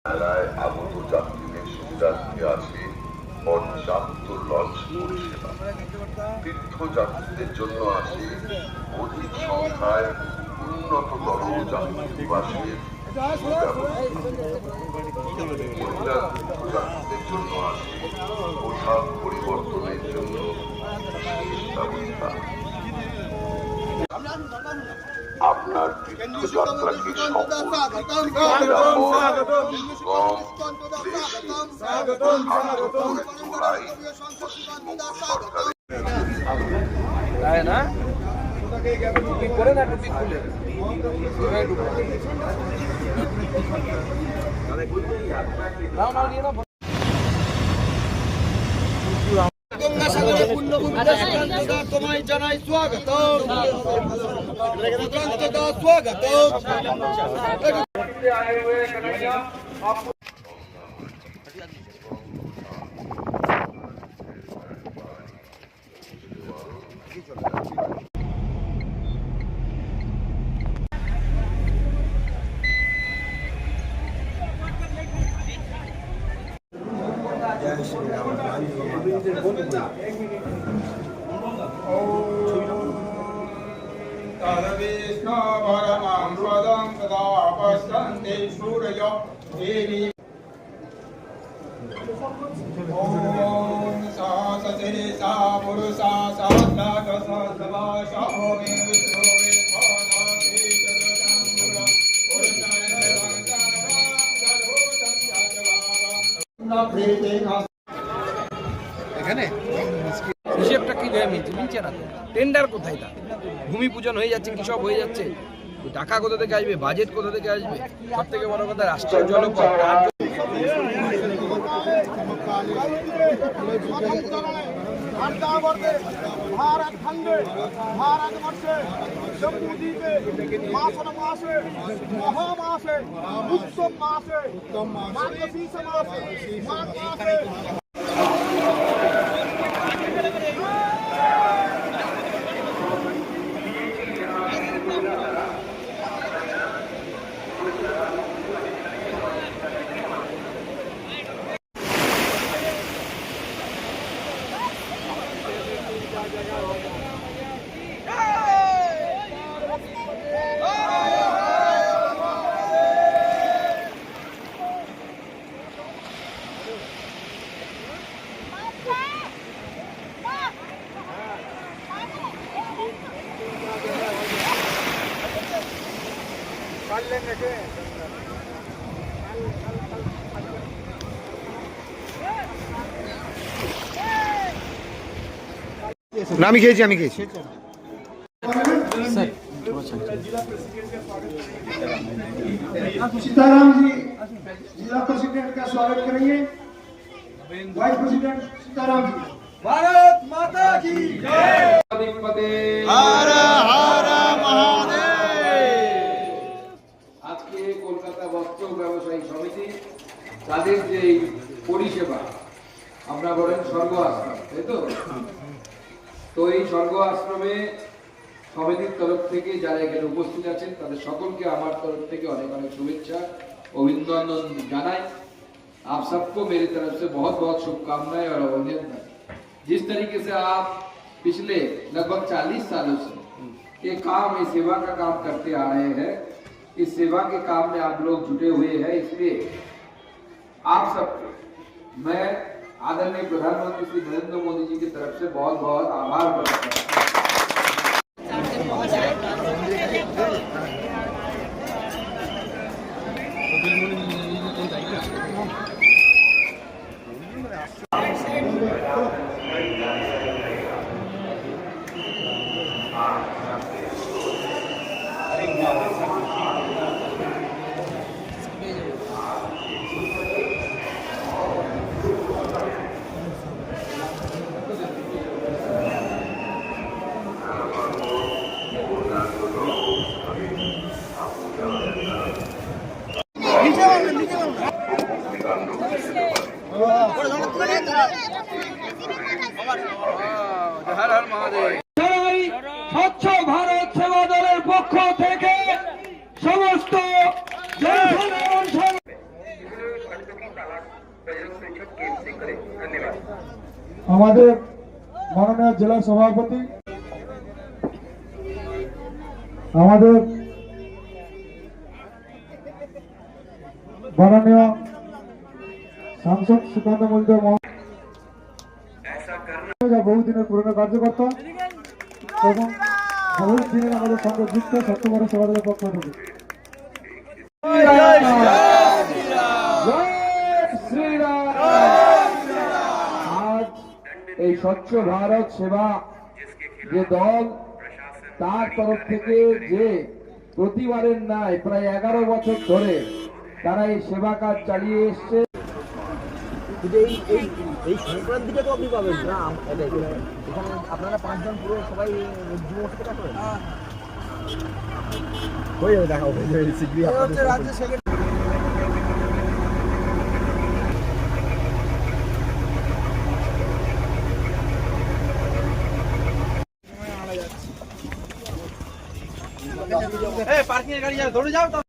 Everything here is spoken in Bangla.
মেলায় আগত যাত্রীদের সুবিধার্থে আছে পর্যাপ্ত লঞ্চ পরিষেবা। তীর্থযাত্রীদের জন্য আছে অধিক সংখ্যায় উন্নততর যাত্রী নিবাসের মহিলা তীর্থযাত্রীদের জন্য আছে পোশাক পরিবর্তনের জন্য বিশেষ ব্যবস্থা। আপনার তীর্থযাত্রাকে তাই না টুপি করে না টুপি খুলে গঙ্গাসাগরে পুণ্যভূমিতে তোমায় জানাই স্বাগত স্বাগত। तदविष्णुपरमं पदं तदा पश्यन्ति सूरयो देवी। ॐ सा सचरे सा पुरुषा सा सहस्रभाषा मे विष्णु विश्वनाथे चतुर्भुजा पुरुषाय এখানে হিসেবটা কি মিলছে না। টেন্ডার কোথায়? তা ভূমি পূজন হয়ে যাচ্ছে, কি সব হয়ে যাচ্ছে, টাকা কোথা থেকে আসবে, বাজেট কোথা থেকে আসবে, সব থেকে বড় কথা রাষ্ট্রীয় জলপথ। भारत खंडे भारत वर्षे जम्बूद्वीपे मासन मासे महामासे उत्तम मासे मार्गशीर्ष मासे माघ मासे না আমি খেয়েছি सीताराम जी जिला प्रेसिडेंट का स्वागत करेंगे। Vice president Sitaram ji. भारत माता की जय। हर हर महादेव। আজকে কলকাতা বস্ত্র ব্যবসায়ী সমিতি তাদের যে পরিষেবা আমরা বলেন স্বর্গ আশ্রম, তাই তো? তো এই স্বর্গ আশ্রমে সমিতির তরফ থেকে যারা এখানে উপস্থিত আছেন তাদের সকলকে আমার तरफ থেকে অনেক অনেক শুভেচ্ছা অভিনন্দন জানাই। आप सबको मेरी तरफ से बहुत बहुत शुभकामनाएं और अभिनंदन। जिस तरीके से आप पिछले लगभग 40 सालों से ये काम, ये सेवा का काम करते आ रहे हैं, इस सेवा के काम में आप लोग जुटे हुए हैं, इसलिए आप सबको मैं आदरणीय प्रधानमंत्री श्री नरेंद्र मोदी जी की तरफ से बहुत बहुत आभार प्रकट करता हूं। স্বচ্ছ ভারত সেবা দলের পক্ষ থেকে সমস্ত আমাদের মাননীয় জেলা সভাপতি, আমাদের মাননীয় সাংসদ সুকান্ত মজুমদার মহোদয় বহুদিনের পুরনো কার্যকর্তা এবং বহু দিনের আমাদের সঙ্গে যুক্ত সত্যবর সভাদলের পক্ষ থেকে আজ এই স্বচ্ছ ভারত সেবা যে দল, তার তরফ থেকে যে প্রতিবারের ন্যায় প্রায় 11 বছর ধরে তারা এই সেবা কাজ চালিয়ে এসছে। এই সংক্রান্তিটা তো আপনি পাবেন না এখানে আপনারা 5 জন পুরো সবাই যুব সেটা করেন হয়ে যাবে, দেখা হবে শীঘ্রই আপনাদের রাজ্য সেক্রেটারি। পার্কিং এর গাড়ি ধরে যাও।